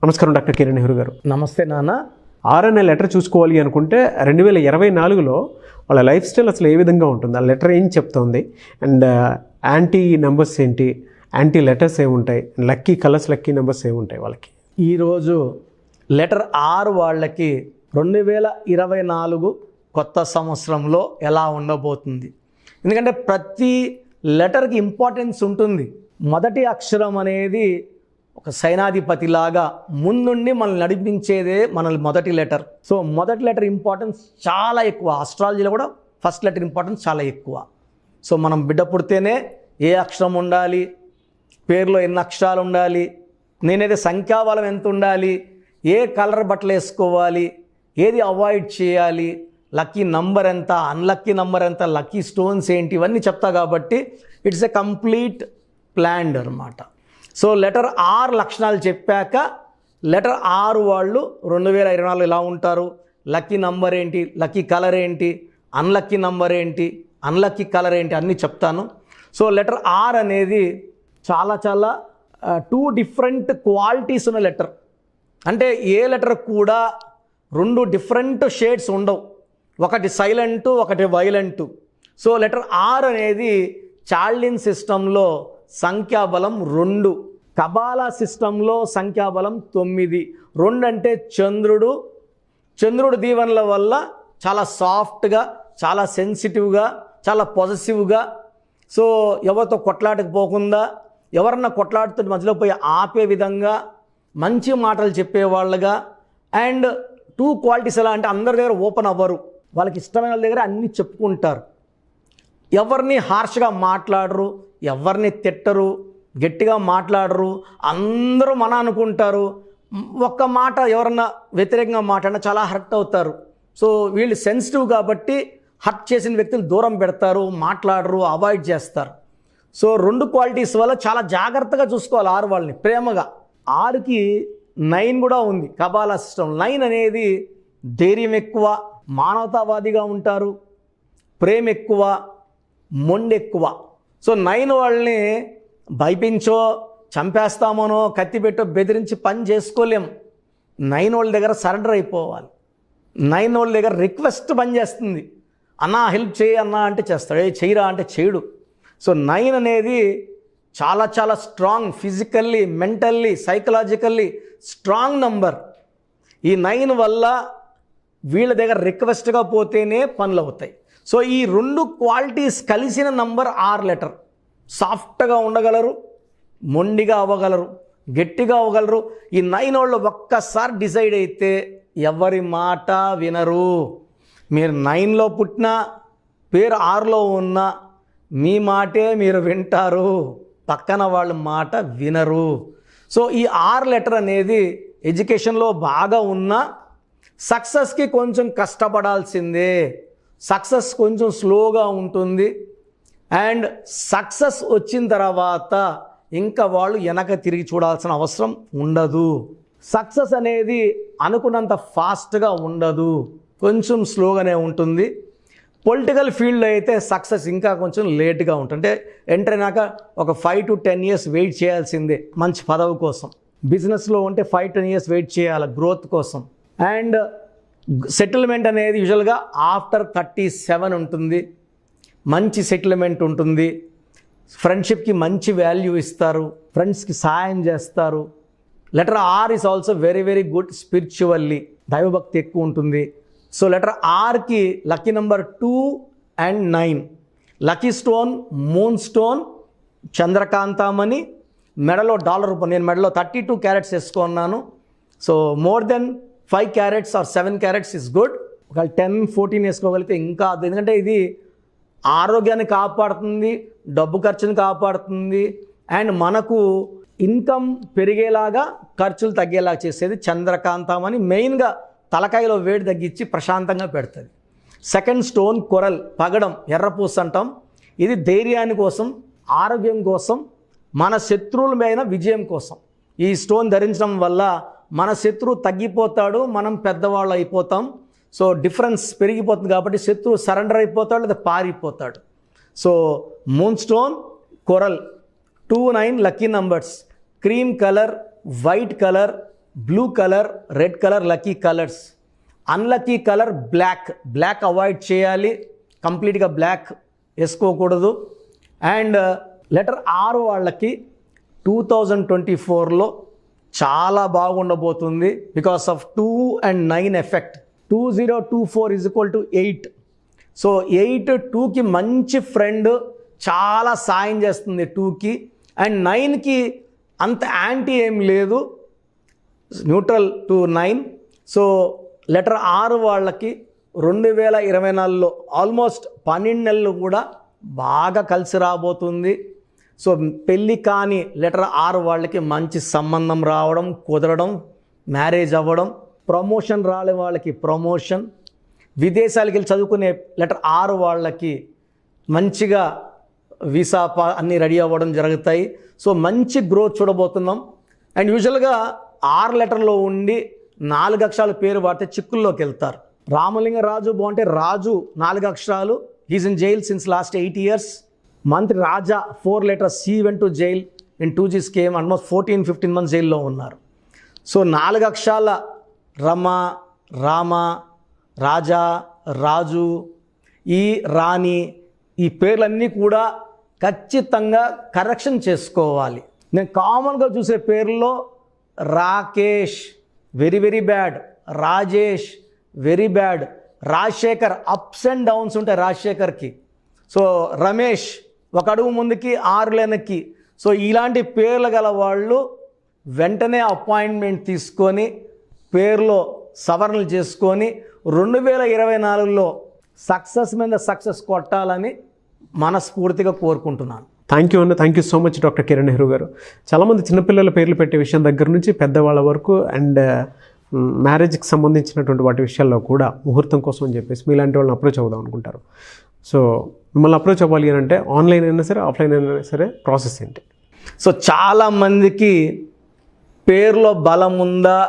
నమస్కారం డాక్టర్ కిరణ్ నెహ్రూ గారు. నమస్తే నాన్న. ఆర్ఎన్ఏ లెటర్ చూసుకోవాలి అనుకుంటే 2024లో వాళ్ళ లైఫ్ స్టైల్ అసలు ఏ విధంగా ఉంటుంది, ఆ లెటర్ ఏం చెప్తుంది, అండ్ యాంటీ నెంబర్స్ ఏంటి, యాంటీ లెటర్స్ ఏముంటాయి, లక్కీ కలర్స్ లక్కీ నెంబర్స్ ఏముంటాయి వాళ్ళకి? ఈరోజు లెటర్ ఆర్ వాళ్ళకి 2024 కొత్త సంవత్సరంలో ఎలా ఉండబోతుంది? ఎందుకంటే ప్రతి లెటర్కి ఇంపార్టెన్స్ ఉంటుంది. మొదటి అక్షరం అనేది ఒక సైనాధిపతిలాగా ముందుండి మనల్ని నడిపించేదే మన మొదటి లెటర్. సో మొదటి లెటర్ ఇంపార్టెన్స్ చాలా ఎక్కువ. ఆస్ట్రాలజీలో కూడా ఫస్ట్ లెటర్ ఇంపార్టెన్స్ చాలా ఎక్కువ. సో మనం బిడ్డ పుడితేనే ఏ అక్షరం ఉండాలి, పేరులో ఎన్ని అక్షరాలు ఉండాలి, నేనైతే సంఖ్యాబలం ఎంత ఉండాలి, ఏ కలర్ బట్టలు వేసుకోవాలి, ఏది అవాయిడ్ చేయాలి, లక్కీ నంబర్ ఎంత, అన్లక్కీ నంబర్ ఎంత, లక్కీ స్టోన్స్ ఏంటి, ఇవన్నీ చెప్తా. కాబట్టి ఇట్స్ ఎ కంప్లీట్ ప్లాన్డ్ అనమాట. సో లెటర్ ఆర్ లక్షణాలు చెప్పాక లెటర్ ఆర్ వాళ్ళు 2024 ఎలా ఉంటారు, లక్కీ నంబర్ ఏంటి, లక్కీ కలర్ ఏంటి, అన్లక్కీ నంబర్ ఏంటి, అన్లక్కీ కలర్ ఏంటి అన్నీ చెప్తాను. సో లెటర్ ఆర్ అనేది చాలా 2 డిఫరెంట్ క్వాలిటీస్ ఉన్న లెటర్. అంటే ఏ లెటర్ కూడా 2 డిఫరెంట్ షేడ్స్ ఉండవు. ఒకటి సైలెంటు, ఒకటి వైలెంటు. సో లెటర్ ఆర్ అనేది చార్లిన్ సిస్టంలో సంఖ్యాబలం 2, కబాలా సిస్టంలో సంఖ్యాబలం 9. 2 అంటే చంద్రుడు దీవెనల వల్ల చాలా సాఫ్ట్గా, చాలా సెన్సిటివ్గా, చాలా పాజిటివ్గా, సో ఎవరితో కొట్లాటకు పోకుండా, ఎవరన్నా కొట్లాడుతుంటే మధ్యలో పోయి ఆపే విధంగా, మంచి మాటలు చెప్పేవాళ్ళుగా. అండ్ 2 క్వాలిటీస్ ఎలా అంటే అందరి దగ్గర ఓపెన్ అవ్వరు, వాళ్ళకి ఇష్టమైన వాళ్ళ దగ్గర అన్నీ చెప్పుకుంటారు, ఎవరిని హార్ష్గా మాట్లాడరు, ఎవరిని తిట్టరు, గట్టిగా మాట్లాడరు, అందరూ మన అనుకుంటారు. ఒక్క మాట ఎవరన్నా వ్యతిరేకంగా మాట్లాడినా చాలా హర్ట్ అవుతారు. సో వీళ్ళు సెన్సిటివ్ కాబట్టి హర్ట్ చేసిన వ్యక్తులు దూరం పెడతారు, మాట్లాడరు, అవాయిడ్ చేస్తారు. సో 2 క్వాలిటీస్ వల్ల చాలా జాగ్రత్తగా చూసుకోవాలి ఆరు వాళ్ళని ప్రేమగా. ఆరుకి 9 కూడా ఉంది కబాలా సిస్టమ్. 9 అనేది ధైర్యం ఎక్కువ, మానవతావాదిగా ఉంటారు, ప్రేమ ఎక్కువ, మొండి ఎక్కువ. సో 9 వాళ్ళని భయపించో, చంపేస్తామనో, కత్తి పెట్టో బెదిరించి పని చేసుకోలేం. 9 వాళ్ళ దగ్గర సరెండర్ అయిపోవాలి. 9 వాళ్ళ దగ్గర రిక్వెస్ట్ పని చేస్తుంది. అన్నా హెల్ప్ చేయి అన్నా అంటే చేస్తాడు, ఏ చేయరా అంటే చేయడు. సో 9 అనేది చాలా strong, physically, mentally, psychologically strong number. ఈ 9 వల్ల వీళ్ళ దగ్గర రిక్వెస్ట్గా పోతేనే పనులు అవుతాయి. సో ఈ 2 క్వాలిటీస్ కలిసిన నంబర్ ఆర్ లెటర్. సాఫ్ట్గా ఉండగలరు, మొండిగా అవ్వగలరు, గట్టిగా అవ్వగలరు. ఈ 9 వాళ్ళు ఒక్కసారి డిసైడ్ అయితే ఎవరి మాట వినరు. మీరు 9లో పుట్టినా, పేరు 6లో ఉన్నా మీ మాటే మీరు వింటారు, పక్కన వాళ్ళ మాట వినరు. సో ఈ ఆర్ లెటర్ అనేది ఎడ్యుకేషన్లో బాగా ఉన్నా సక్సెస్కి కొంచెం కష్టపడాల్సిందే. సక్సెస్ కొంచెం స్లోగా ఉంటుంది. అండ్ సక్సెస్ వచ్చిన తర్వాత ఇంకా వాళ్ళు వెనక తిరిగి చూడాల్సిన అవసరం ఉండదు. సక్సెస్ అనేది అనుకున్నంత ఫాస్ట్గా ఉండదు, కొంచెం స్లోగానే ఉంటుంది. పొలిటికల్ ఫీల్డ్లో అయితే సక్సెస్ ఇంకా కొంచెం లేట్గా ఉంటుంది. అంటే ఎంటర్ అయినాక ఒక 5 to 10 years వెయిట్ చేయాల్సిందే మంచి పదవి కోసం. బిజినెస్లో ఉంటే 5-10 years వెయిట్ చేయాలి గ్రోత్ కోసం. అండ్ సెటిల్మెంట్ అనేది యూజువల్గా ఆఫ్టర్ 37 ఉంటుంది. మంచి సెటిల్మెంట్ ఉంటుంది. ఫ్రెండ్షిప్కి మంచి వాల్యూ ఇస్తారు, ఫ్రెండ్స్కి సాయం చేస్తారు. Letter R is also very good spiritually, దైవభక్తి ఎక్కువ ఉంటుంది. సో లెటర్ ఆర్కి lucky number 2 and 9. Lucky stone moon stone, చంద్రకాంతామణి, మెడలో డాలర్ రూపం. నేను మెడలో 32 క్యారెట్స్ వేసుకున్నాను. So more than 5 carats or 7 carats is good. ఒక 10-14 వేసుకోగలిగితే ఇంకా, ఎందుకంటే ఇది ఆరోగ్యాన్ని కాపాడుతుంది, డబ్బు ఖర్చుని కాపాడుతుంది, అండ్ మనకు ఇన్కమ్ పెరిగేలాగా ఖర్చులు తగ్గేలాగా చేసేది చంద్రకాంతం అని. మెయిన్గా తలకాయలో వేడి తగ్గించి ప్రశాంతంగా పెడుతుంది. సెకండ్ స్టోన్ కొరల్, పగడం, ఎర్రపూస అంటాం. ఇది ధైర్యాన్ని కోసం, ఆరోగ్యం కోసం, మన శత్రువుల మీద విజయం కోసం. ఈ స్టోన్ ధరించడం వల్ల మన శత్రువు తగ్గిపోతాడు, మనం పెద్దవాళ్ళు అయిపోతాం. సో డిఫరెన్స్ పెరిగిపోతుంది కాబట్టి శత్రువు సరెండర్ అయిపోతాడు లేదా పారిపోతాడు. So moon stone, coral, 2-9 lucky numbers. Cream colour, white colour, blue colour, red colour lucky colours. Unlucky colour black avoid చేయాలి, కంప్లీట్గా బ్లాక్ వేసుకోకూడదు. అండ్ లెటర్ ఆర్ వాళ్ళకి 2024లో చాలా బాగుండబోతుంది because of 2 and 9 effect. 2024 = 8. So 8 2కి మంచి ఫ్రెండ్, చాలా సాయం చేస్తుంది 2కి. అండ్ 9కి అంత యాంటీ ఏం లేదు, neutral to 9. So letter R వాళ్ళకి 2024లో ఆల్మోస్ట్ 12 నెలలు కూడా బాగా కలిసి రాబోతుంది. సో పెళ్ళి కాని లెటర్ ఆర్ వాళ్ళకి మంచి సంబంధం రావడం, కుదరడం, మ్యారేజ్ అవ్వడం. ప్రమోషన్ రాలే వాళ్ళకి ప్రమోషన్. విదేశాలకు వెళ్ళి చదువుకునే లెటర్ ఆర్ వాళ్ళకి మంచిగా వీసా అన్నీ రెడీ అవ్వడం జరుగుతాయి. సో మంచి గ్రోత్ చూడబోతున్నాం. అండ్ యూజువల్గా 6 లెటర్లో ఉండి 4 అక్షరాల పేరు వాడితే చిక్కుల్లోకి వెళ్తారు. రామలింగరాజు బాగుంటే రాజు 4 అక్షరాలు, he's in jail since last 8 years. మంత్రి Raja 4 letters, he went to jail in 2G scheme, almost 14-15 months జైల్లో ఉన్నారు. సో 4 అక్షరాల రమ, రామ, రాజా, రాజు, ఈ రాణి, ఈ పేర్లన్నీ కూడా ఖచ్చితంగా కరెక్షన్ చేసుకోవాలి. నేను కామన్గా చూసే పేర్లలో Rakesh very bad, Rajesh very bad, Rajasekhar ups and downs ఉంటాయి రాజశేఖర్కి. సో రమేష్ 1 అడుగు ముందుకి 6 వెనక్కి. సో ఇలాంటి పేర్లు గల వాళ్ళు వెంటనే అపాయింట్మెంట్ తీసుకొని పేరులో సవరణలు చేసుకొని 2024లో సక్సెస్ మీద సక్సెస్ కొట్టాలని మనస్ఫూర్తిగా కోరుకుంటున్నాను. Thank you so much doctor Kiran Nehru గారు. చాలామంది చిన్నపిల్లల పేర్లు పెట్టే విషయం దగ్గర నుంచి పెద్దవాళ్ళ వరకు అండ్ మ్యారేజ్కి సంబంధించినటువంటి వాటి విషయాల్లో కూడా ముహూర్తం కోసం అని చెప్పేసి మీలాంటి వాళ్ళని అప్రోచ్ అవుదాం అనుకుంటారు. సో మిమ్మల్ని అప్రోచ్ అవ్వాలి అని అంటే ఆన్లైన్ అయినా సరే, ఆఫ్లైన్ అయినా సరే ప్రాసెస్ ఏంటి? సో చాలామందికి పేరులో బలం ఉందా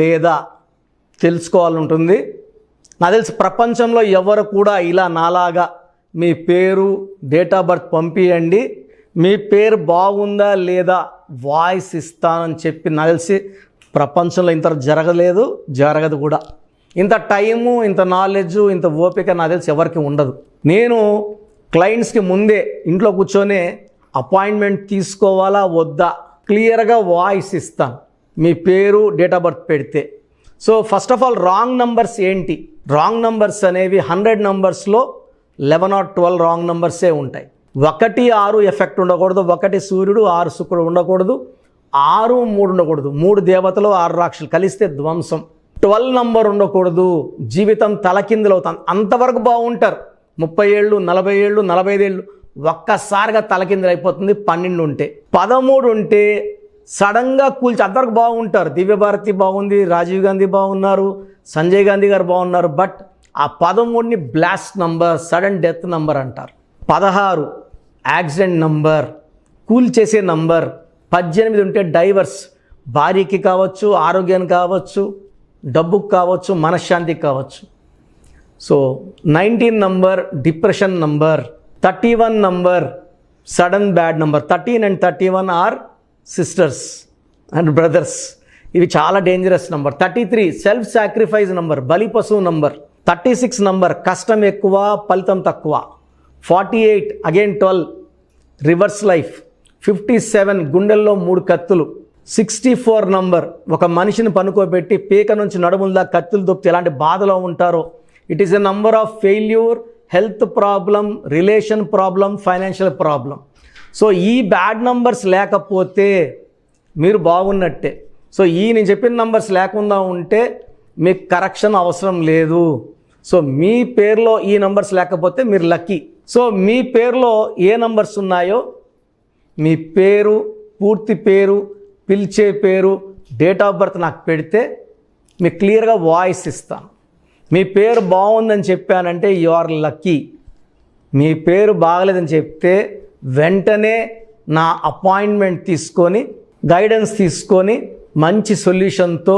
లేదా తెలుసుకోవాలని ఉంటుంది. నాకు తెలిసి ప్రపంచంలో ఎవరు కూడా ఇలా నాలాగా మీ పేరు, డేట్ ఆఫ్ బర్త్ పంపియండి, మీ పేరు బాగుందా లేదా వాయిస్ ఇస్తానని చెప్పి నాకు తెలిసి ప్రపంచంలో ఇంత జరగదు కూడా. ఇంత టైము, ఇంత నాలెడ్జు, ఇంత ఓపిక నాకు తెలిసి ఎవరికి ఉండదు. నేను క్లయింట్స్కి ముందే ఇంట్లో కూర్చొని అపాయింట్మెంట్ తీసుకోవాలా వద్దా క్లియర్గా వాయిస్ ఇస్తాను మీ పేరు, డేట్ ఆఫ్ బర్త్ పెడితే. So first of all wrong numbers ఏంటి? రాంగ్ నంబర్స్ అనేవి 100 నంబర్స్లో 11 or 12 రాంగ్ నంబర్సే ఉంటాయి. 1 6 ఎఫెక్ట్ ఉండకూడదు, 1 సూర్యుడు 6 శుక్రుడు ఉండకూడదు, 6 3 ఉండకూడదు, 3 దేవతలు 6 రాక్షసులు కలిస్తే ధ్వంసం. 12 నంబర్ ఉండకూడదు, జీవితం తలకిందులవుతాం. అంతవరకు బాగుంటారు, 30 ఏళ్ళు 40 ఏళ్ళు 45 ఏళ్ళు ఒక్కసారిగా తలకిందులైపోతుంది. 12 ఉంటే, 13 ఉంటే సడన్గా కూల్చి అంతవరకు బాగుంటారు. దివ్యభారతి బాగుంది, రాజీవ్ గాంధీ బాగున్నారు, సంజయ్ గాంధీ గారు బాగున్నారు. బట్ ఆ 13ని blast number, sudden death number అంటారు. 16 యాక్సిడెంట్ నంబర్, కూల్ చేసే నంబర్. 18 ఉంటే డైవర్స్, భార్యకి కావచ్చు, ఆరోగ్యానికి కావచ్చు, డబ్బుకు కావచ్చు, మనశ్శాంతికి కావచ్చు. So 19 number depression number. 31 number sudden bad number. 13 and 31 are sisters and brothers. ఇవి చాలా dangerous number. 33 self sacrifice number, బలి పశువు నంబర్. 36 నంబర్ కష్టం ఎక్కువ, ఫలితం తక్కువ. 48 అగైన్ 12 రివర్స్ లైఫ్. 57 గుండెల్లో 3 కత్తులు. 64 నంబర్ ఒక మనిషిని పనుకోబెట్టి పీక నుంచి నడుముల కత్తులు దొప్పితే ఎలాంటి బాధలో ఉంటారో. It is a number of failure, health problem, relation problem, financial problem. So ఈ బ్యాడ్ నంబర్స్ లేకపోతే మీరు బాగున్నట్టే. సో నేను చెప్పిన నంబర్స్ లేకుండా ఉంటే మీకు కరెక్షన్ అవసరం లేదు. సో మీ పేరులో ఈ నంబర్స్ లేకపోతే మీరు లక్కీ. సో మీ పేరులో ఏ నంబర్స్ ఉన్నాయో మీ పేరు, పూర్తి పేరు, పిలిచే పేరు, డేట్ ఆఫ్ బర్త్ నాకు పెడితే మీకు క్లియర్గా వాయిస్ ఇస్తాను. మీ పేరు బాగుందని చెప్పానంటే యు ఆర్ లక్కీ. మీ పేరు బాగలేదని చెప్తే వెంటనే నా అపాయింట్మెంట్ తీసుకొని గైడెన్స్ తీసుకొని మంచి సొల్యూషన్తో,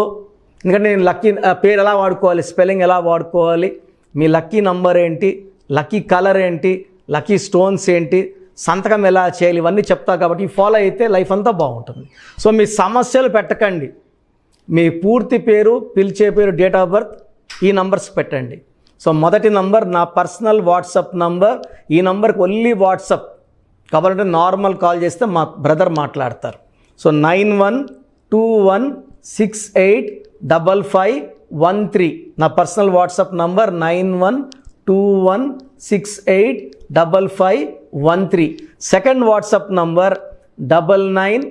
ఎందుకంటే నేను లక్కీ పేరు ఎలా వాడుకోవాలి, స్పెల్లింగ్ ఎలా వాడుకోవాలి, మీ లక్కీ నంబర్ ఏంటి, లక్కీ కలర్ ఏంటి, లక్కీ స్టోన్స్ ఏంటి, సంతకం ఎలా చేయాలి, ఇవన్నీ చెప్తా. కాబట్టి ఫాలో అయితే లైఫ్ అంతా బాగుంటుంది. సో మీ సమస్యలు పెట్టకండి, మీ పూర్తి పేరు, పిలిచే పేరు, డేట్ ఆఫ్ బర్త్, ఈ నంబర్స్ పెట్టండి. సో మొదటి నంబర్ నా పర్సనల్ వాట్సాప్ నంబర్. ఈ నంబర్కి ఓన్లీ వాట్సాప్, కావాలంటే నార్మల్ కాల్ చేస్తే మా బ్రదర్ మాట్లాడతారు. సో 9121685513 నా personal WhatsApp number 9121685513. Second WhatsApp number 9966000317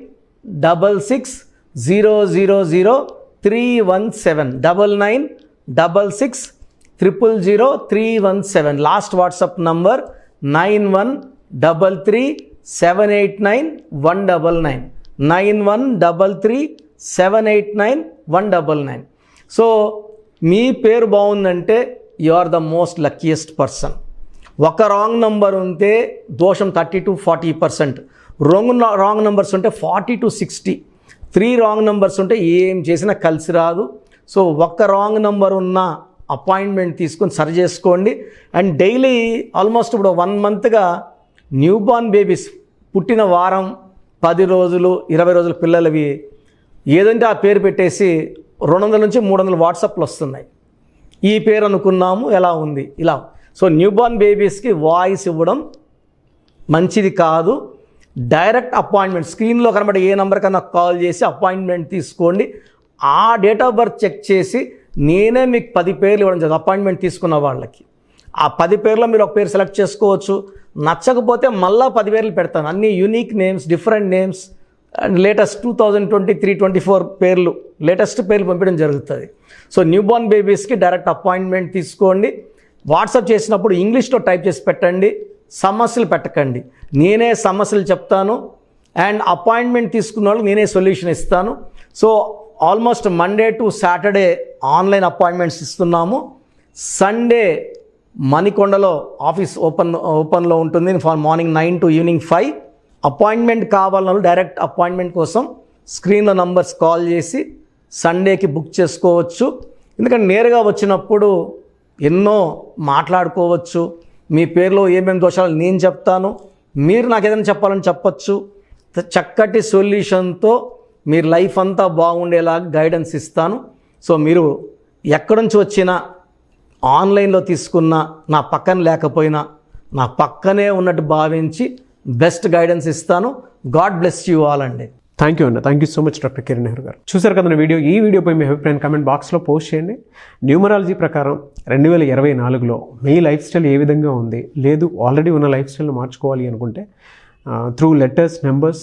9966000317. Last WhatsApp number 9133789199 9133789199. So మీ పేరు బాగుందంటే you are the most luckiest person. ఒక రాంగ్ నంబర్ ఉంటే దోషం 30 to 40%, రాంగ్ నెంబర్స్ ఉంటే 40 to 60, 3 రాంగ్ నెంబర్స్ ఉంటే ఏం చేసినా కలిసి రాదు. సో ఒక్క రాంగ్ నెంబర్ ఉన్న అపాయింట్మెంట్ తీసుకొని సరి చేసుకోండి. అండ్ డైలీ ఆల్మోస్ట్ ఇప్పుడు 1 మంత్గా న్యూ బార్న్ బేబీస్ పుట్టిన వారం, 10 రోజులు, 20 రోజుల పిల్లలవి ఏదంటే ఆ పేరు పెట్టేసి 200 నుంచి 300 వాట్సాప్లు వస్తున్నాయి. ఈ పేరు అనుకున్నాము, ఎలా ఉంది ఇలా. సో న్యూ బార్న్ బేబీస్కి వాయిస్ ఇవ్వడం మంచిది కాదు. డైరెక్ట్ అపాయింట్మెంట్, స్క్రీన్లో కనబడే ఏ నెంబర్ కన్నా కాల్ చేసి అపాయింట్మెంట్ తీసుకోండి. ఆ డేట్ ఆఫ్ బర్త్ చెక్ చేసి నేనే మీకు 10 పేర్లు ఇవ్వడం జరుగుతుంది అపాయింట్మెంట్ తీసుకున్న వాళ్ళకి. ఆ 10 పేర్లో మీరు ఒక పేరు సెలెక్ట్ చేసుకోవచ్చు. నచ్చకపోతే మళ్ళీ 10 పేర్లు పెడతాను, అన్ని unique names, different names and latest 2023-24 పేర్లు, లేటెస్ట్ పేర్లు పంపించడం జరుగుతుంది. సో న్యూ బార్న్ బేబీస్కి డైరెక్ట్ అపాయింట్మెంట్ తీసుకోండి. వాట్సాప్ చేసినప్పుడు ఇంగ్లీష్లో టైప్ చేసి పెట్టండి, సమస్యలు పెట్టకండి. నేనే సమస్యలు చెప్తాను అండ్ అపాయింట్మెంట్ తీసుకున్న వాళ్ళకి నేనే సొల్యూషన్ ఇస్తాను. So almost Monday to Saturday online appointments ఇస్తున్నాము. సండే మణికొండలో ఆఫీస్ ఓపెన్లో ఉంటుంది మార్నింగ్ 9 to ఈవినింగ్ 5. అపాయింట్మెంట్ కావాలన్న డైరెక్ట్ అపాయింట్మెంట్ కోసం స్క్రీన్లో నంబర్స్ కాల్ చేసి సండేకి బుక్ చేసుకోవచ్చు. ఎందుకంటే నేరుగా వచ్చినప్పుడు ఎన్నో మాట్లాడుకోవచ్చు. మీ పేరులో ఏమేమి దోషాలు నేను చెప్తాను, మీరు నాకు ఏదైనా చెప్పాలని చెప్పచ్చు. చక్కటి సొల్యూషన్తో మీరు లైఫ్ అంతా బాగుండేలాగా గైడెన్స్ ఇస్తాను. సో మీరు ఎక్కడి నుంచి వచ్చినా, ఆన్లైన్లో తీసుకున్న, నా పక్కన లేకపోయినా నా పక్కనే ఉన్నట్టు భావించి బెస్ట్ గైడెన్స్ ఇస్తాను. గాడ్ బ్లెస్ యూ ఆల్ అండి. థ్యాంక్ యూ అన్న, thank you so much doctor Kiran Nehru గారు. చూసారు కదా వీడియో. ఈ వీడియోపై మీ అభిప్రాయం కామెంట్ బాక్స్లో పోస్ట్ చేయండి. న్యూమరాలజీ ప్రకారం 2024లో మీ లైఫ్ స్టైల్ ఏ విధంగా ఉంది, లేదు ఆల్రెడీ ఉన్న లైఫ్ స్టైల్ని మార్చుకోవాలి అనుకుంటే త్రూ లెటర్స్, నెంబర్స్,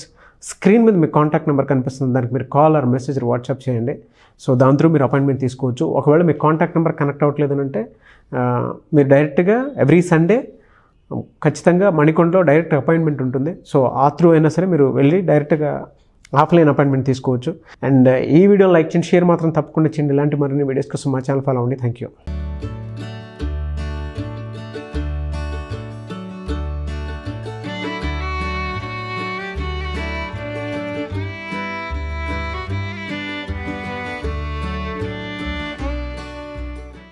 స్క్రీన్ మీద మీ కాంటాక్ట్ నెంబర్ కనిపిస్తుంది, దానికి మీరు కాల్ ఆర్ మెసేజ్ వాట్సాప్ చేయండి. సో దాని త్రూ మీరు అపాయింట్మెంట్ తీసుకోవచ్చు. ఒకవేళ మీ కాంటాక్ట్ నెంబర్ కనెక్ట్ అవ్వట్లేదు అంటే మీరు డైరెక్ట్గా ఎవ్రీ సండే ఖచ్చితంగా మణికొండలో డైరెక్ట్ అపాయింట్మెంట్ ఉంటుంది. సో ఆ త్రూ అయినా సరే మీరు వెళ్ళి డైరెక్ట్గా ఆఫ్లైన్ అపాయింట్మెంట్ తీసుకోవచ్చు. అండ్ ఈ వీడియో లైక్ చేయండి, షేర్ మాత్రం తప్పకుండా చేయండి. ఇలాంటి మరిన్ని వీడియోస్ కోసం మా ఛానల్ ఫాలో అవ్వండి. Thank you.